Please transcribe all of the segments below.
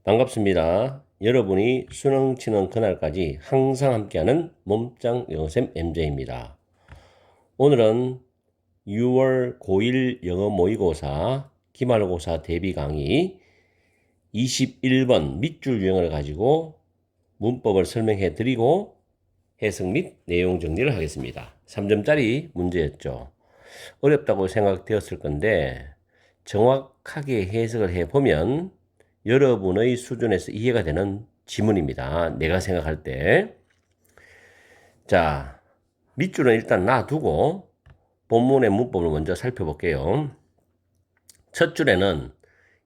반갑습니다. 여러분이 수능 치는 그날까지 항상 함께하는 몸짱 영어쌤 MJ입니다. 오늘은 6월 고1 영어 모의고사 기말고사 대비 강의 21번 밑줄 유형을 가지고 문법을 설명해 드리고 해석 및 내용 정리를 하겠습니다. 3점짜리 문제였죠. 어렵다고 생각되었을 건데 정확하게 해석을 해보면 여러분의 수준에서 이해가 되는 지문입니다. 내가 생각할 때. 자, 밑줄은 일단 놔두고 본문의 문법을 먼저 살펴볼게요. 첫 줄에는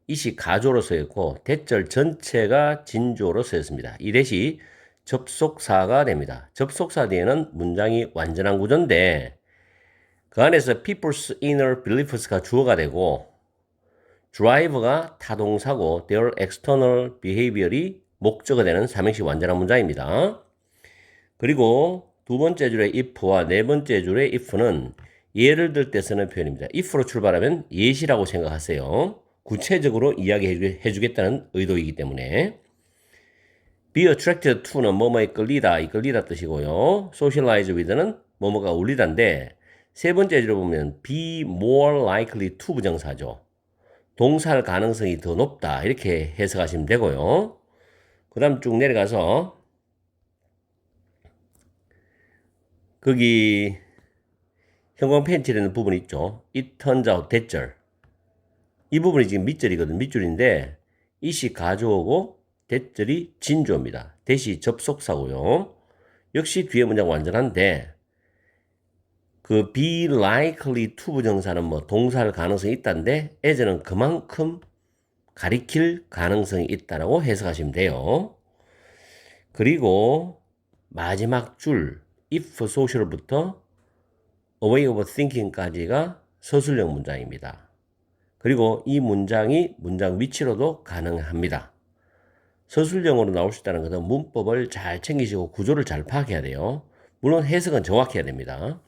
이시 가조로 쓰였고 대절 전체가 진조로 쓰였습니다. 이 대시 접속사가 됩니다. 접속사 뒤에는 문장이 완전한 구조인데 그 안에서 people's inner beliefs가 주어가 되고 drive가 타동사고 their external behavior이 목적어 되는 삼행시 완전한 문장입니다. 그리고 두 번째 줄의 if와 네 번째 줄의 if는 예를 들 때 쓰는 표현입니다. if로 출발하면 예시라고 생각하세요. 구체적으로 이야기해 주겠다는 의도이기 때문에 be attracted to는 뭐뭐에 끌리다, 이끌리다 뜻이고요. socialize with는 뭐뭐가 어울리다인데 세 번째 줄을 보면 be more likely to 부정사죠. 동사할 가능성이 더 높다 이렇게 해석하시면 되고요. 그 다음 쭉 내려가서 거기 형광 펜칠이라는 부분이 있죠. It turns out 대절 이 부분이 지금 밑절이거든. 밑줄인데 이시 가져오고 대절이 진조입니다. 대시 접속사고요. 역시 뒤에 문장 완전한데 그 be likely to 부정사는 뭐 동사할 가능성이 있다인데 as는 그만큼 가리킬 가능성이 있다라고 해석하시면 돼요. 그리고 마지막 줄 if social부터 away of thinking까지가 서술형 문장입니다. 그리고 이 문장이 문장 위치로도 가능합니다. 서술형으로 나올 수 있다는 것은 문법을 잘 챙기시고 구조를 잘 파악해야 돼요. 물론 해석은 정확해야 됩니다.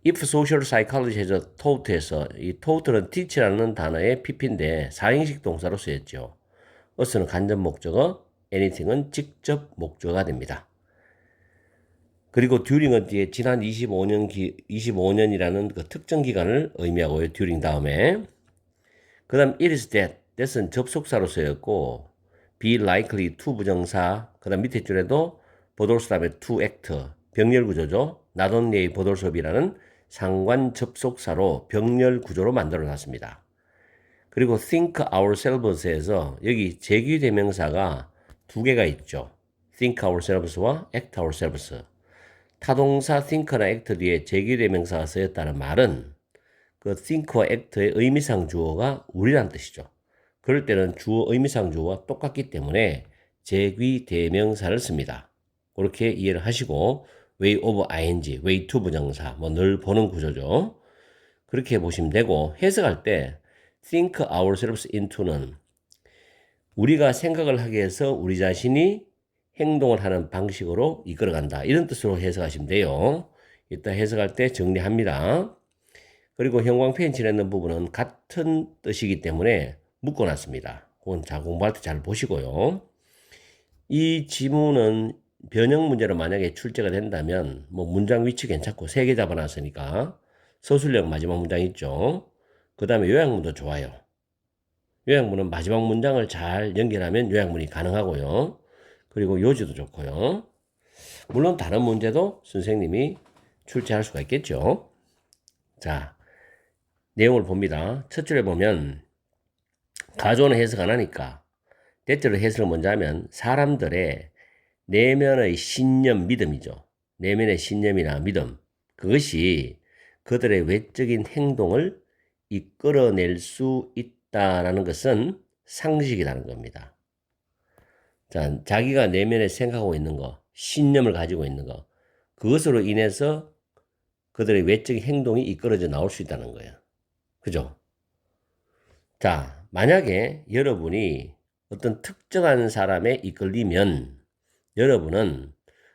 If social psychology has taught에서 이 taught는 teach라는 단어의 PP인데 사형식 동사로 쓰였죠. us는 간접 목적어, anything은 직접 목적어가 됩니다. 그리고 during은 뒤에 지난 25년이라는 그 특정 기간을 의미하고요. during 다음에. 그 다음 it is that은 접속사로 쓰였고 be likely to 부정사. 그 다음 밑에 줄에도 보돌수 다음에 to act. 병렬 구조죠. not only 보돌수업이라는 상관 접속사로 병렬 구조로 만들어 놨습니다. 그리고 think ourselves에서 여기 제귀대명사가 두 개가 있죠. think ourselves와 act ourselves. 타동사 think나 act 뒤에 제귀대명사가 쓰였다는 말은 그 think와 act의 의미상 주어가 우리란 뜻이죠. 그럴 때는 주어 의미상 주어와 똑같기 때문에 제귀대명사를 씁니다. 그렇게 이해를 하시고 way of ing, way to 부정사 뭐 늘 보는 구조죠. 그렇게 보시면 되고 해석할 때 think ourselves into는 우리가 생각을 하기 위해서 우리 자신이 행동을 하는 방식으로 이끌어간다. 이런 뜻으로 해석하시면 돼요. 이따 해석할 때 정리합니다. 그리고 형광펜 칠했는 부분은 같은 뜻이기 때문에 묶어놨습니다. 그건 자 공부할 때 잘 보시고요. 이 지문은 변형 문제로 만약에 출제가 된다면 뭐 문장 위치 괜찮고 3개 잡아놨으니까 서술형 마지막 문장 있죠. 그 다음에 요약문도 좋아요. 요약문은 마지막 문장을 잘 연결하면 요약문이 가능하고요. 그리고 요지도 좋고요. 물론 다른 문제도 선생님이 출제할 수가 있겠죠. 자, 내용을 봅니다. 첫 줄에 보면 가조는 해석 안 하니까 대절로 해석을 먼저 하면 사람들의 내면의 신념, 믿음이죠. 내면의 신념이나 믿음. 그것이 그들의 외적인 행동을 이끌어낼 수 있다라는 것은 상식이라는 겁니다. 자, 자기가 내면에 생각하고 있는 거, 신념을 가지고 있는 거, 그것으로 인해서 그들의 외적인 행동이 이끌어져 나올 수 있다는 거예요. 그죠? 자, 만약에 여러분이 어떤 특정한 사람에 이끌리면 여러분은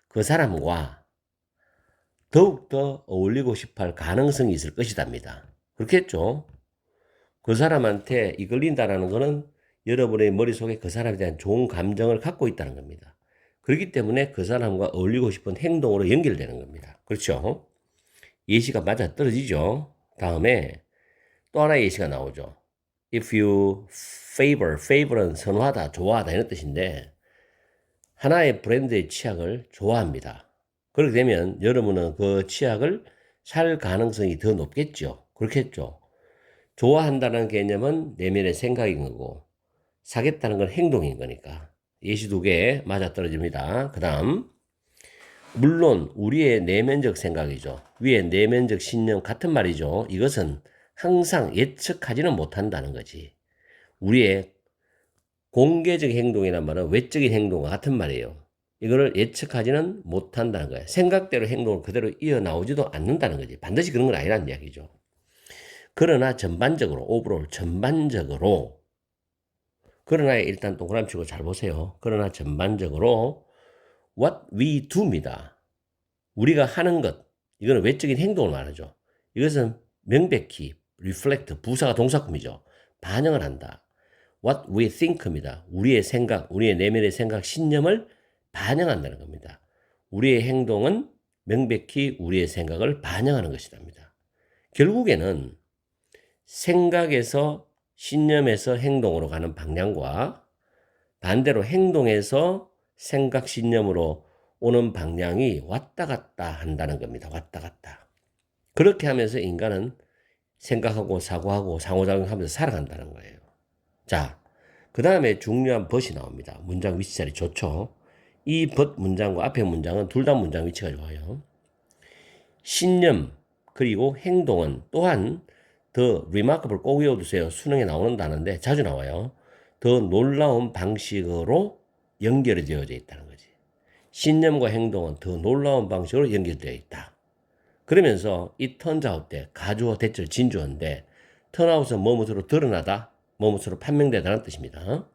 그 사람과 더욱더 어울리고 싶어 할 가능성이 있을 것이답니다. 그렇겠죠? 그 사람한테 이끌린다라는 것은 여러분의 머릿속에 그 사람에 대한 좋은 감정을 갖고 있다는 겁니다. 그렇기 때문에 그 사람과 어울리고 싶은 행동으로 연결되는 겁니다. 그렇죠? 예시가 맞아 떨어지죠. 다음에 또 하나의 예시가 나오죠. If you favor은 선호하다, 좋아하다 이런 뜻인데 하나의 브랜드의 치약을 좋아합니다. 그렇게 되면 여러분은 그 치약을 살 가능성이 더 높겠죠. 그렇겠죠. 좋아한다는 개념은 내면의 생각인 거고 사겠다는 건 행동인 거니까 예시 두 개 맞아떨어집니다. 그 다음 물론 우리의 내면적 생각이죠. 위의 내면적 신념 같은 말이죠. 이것은 항상 예측하지는 못한다는 거지. 우리의 공개적 행동이란 말은 외적인 행동과 같은 말이에요. 이거를 예측하지는 못한다는 거예요. 생각대로 행동을 그대로 이어나오지도 않는다는 거지. 반드시 그런 건 아니라는 이야기죠. 그러나 전반적으로, 오버롤 전반적으로, 그러나 일단 동그라미 치고 잘 보세요. 그러나 전반적으로 what we do입니다. 우리가 하는 것, 이거는 외적인 행동을 말하죠. 이것은 명백히 reflect, 부사가 동사구이죠. 반영을 한다. What we think입니다. 우리의 생각, 우리의 내면의 생각, 신념을 반영한다는 겁니다. 우리의 행동은 명백히 우리의 생각을 반영하는 것이랍니다. 결국에는 생각에서 신념에서 행동으로 가는 방향과 반대로 행동에서 생각, 신념으로 오는 방향이 왔다 갔다 한다는 겁니다. 왔다 갔다. 그렇게 하면서 인간은 생각하고 사고하고 상호작용하면서 살아간다는 거예요. 자, 그 다음에 중요한 벗이 나옵니다. 문장 위치 자리 좋죠. 이 벗 문장과 앞에 문장은 둘 다 문장 위치가 좋아요. 신념 그리고 행동은 또한 더 remarkable 꼭 외워두세요. 수능에 나오는 단어인데 자주 나와요. 더 놀라운 방식으로 연결이 되어져 있다는 거지. 신념과 행동은 더 놀라운 방식으로 연결되어 있다. 그러면서 이 turns out 때 가주어 대절 진주어인데 턴아웃은 뭐뭇으로 드러나다, 뭐뭇으로 판명되다는 뜻입니다.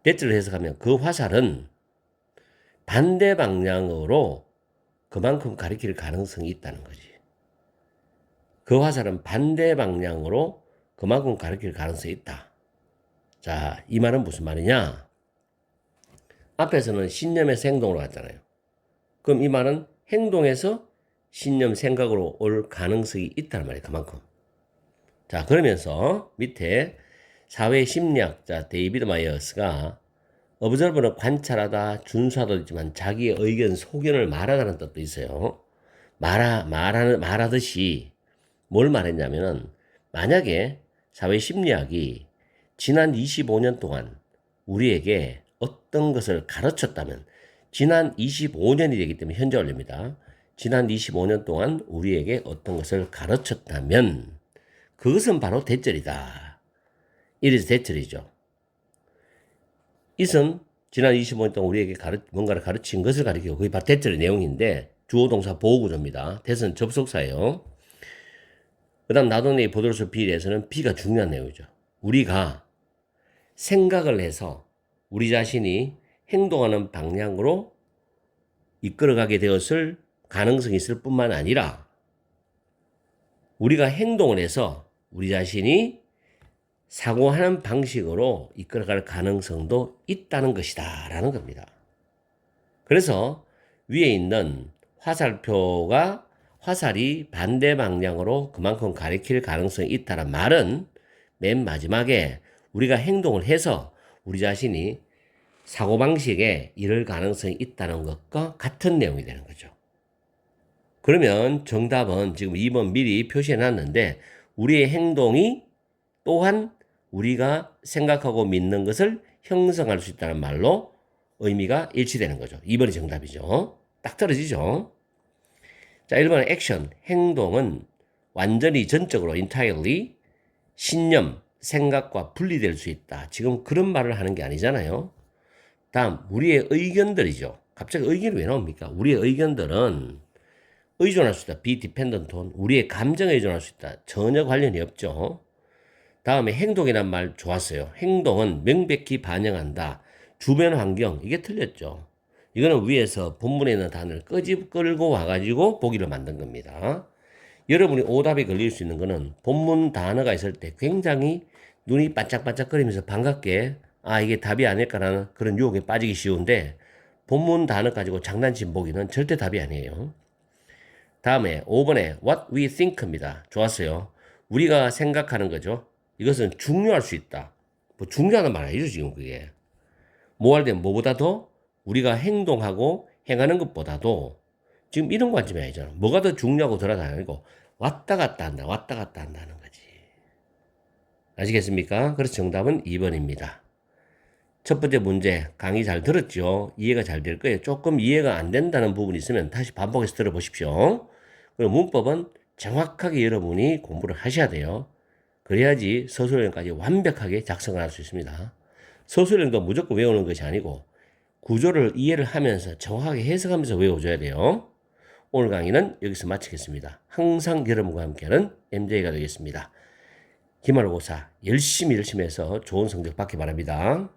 대절을 해석하면 그 화살은 반대 방향으로 그만큼 가리킬 가능성이 있다는 거지. 그 화살은 반대 방향으로 그만큼 가리킬 가능성이 있다. 자, 이 말은 무슨 말이냐? 앞에서는 신념에서 행동으로 갔잖아요. 그럼 이 말은 행동에서 신념, 생각으로 올 가능성이 있다는 말이에요. 그만큼. 자, 그러면서 밑에 사회 심리학자 데이비드 마이어스가 observer는 관찰하다, 준수하다 있지만 자기의 의견, 소견을 말하다는 뜻도 있어요. 말하듯이 뭘 말했냐면은 만약에 사회 심리학이 지난 25년 동안 우리에게 어떤 것을 가르쳤다면 지난 25년이 되기 때문에 현재 완료입니다. 지난 25년 동안 우리에게 어떤 것을 가르쳤다면 그것은 바로 대절이다. 이래서 대절이죠. 이은 지난 25년 동안 우리에게 뭔가를 가르친 것을 가리키고 그게 바로 대절의 내용인데 주어 동사 보호구조입니다. 대선 접속사예요. 그 다음 나도네의 보도로서 B에서는 B가 중요한 내용이죠. 우리가 생각을 해서 우리 자신이 행동하는 방향으로 이끌어가게 되었을 가능성이 있을 뿐만 아니라 우리가 행동을 해서 우리 자신이 사고하는 방식으로 이끌어갈 가능성도 있다는 것이다 라는 겁니다. 그래서 위에 있는 화살표가 화살이 반대 방향으로 그만큼 가리킬 가능성이 있다는 말은 맨 마지막에 우리가 행동을 해서 우리 자신이 사고방식에 이를 가능성이 있다는 것과 같은 내용이 되는 거죠. 그러면 정답은 지금 2번 미리 표시해 놨는데 우리의 행동이 또한 우리가 생각하고 믿는 것을 형성할 수 있다는 말로 의미가 일치되는 거죠. 2번이 정답이죠. 딱 떨어지죠. 자, 1번은 액션, 행동은 완전히 전적으로 entirely 신념, 생각과 분리될 수 있다. 지금 그런 말을 하는 게 아니잖아요. 다음, 우리의 의견들이죠. 갑자기 의견이 왜 나옵니까? 우리의 의견들은 의존할 수 있다. be dependent on. 우리의 감정에 의존할 수 있다. 전혀 관련이 없죠. 다음에 행동이란 말 좋았어요. 행동은 명백히 반영한다. 주변 환경, 이게 틀렸죠. 이거는 위에서 본문에 있는 단어를 끌고 와가지고 보기를 만든 겁니다. 여러분이 오답이 걸릴 수 있는 거는 본문 단어가 있을 때 굉장히 눈이 반짝반짝거리면서 반갑게 이게 답이 아닐까라는 그런 유혹에 빠지기 쉬운데 본문 단어 가지고 장난친 보기는 절대 답이 아니에요. 다음에 5번에 what we think입니다. 좋았어요. 우리가 생각하는 거죠. 이것은 중요할 수 있다. 뭐 중요하단 말 아니죠, 지금 그게. 뭐 할 때 뭐보다도 우리가 행동하고 행하는 것보다도 지금 이런 관점이 아니잖아. 뭐가 더 중요하고 덜하다 아니고 왔다 갔다 한다. 왔다 갔다 한다는 거지. 아시겠습니까? 그래서 정답은 2번입니다. 첫 번째 문제 강의 잘 들었죠? 이해가 잘 될 거예요. 조금 이해가 안 된다는 부분이 있으면 다시 반복해서 들어보십시오. 그리고 문법은 정확하게 여러분이 공부를 하셔야 돼요. 그래야지 서술형까지 완벽하게 작성을 할 수 있습니다. 서술형도 무조건 외우는 것이 아니고 구조를 이해를 하면서 정확하게 해석하면서 외워줘야 돼요. 오늘 강의는 여기서 마치겠습니다. 항상 여러분과 함께하는 MJ가 되겠습니다. 기말고사 열심히 해서 좋은 성적 받기 바랍니다.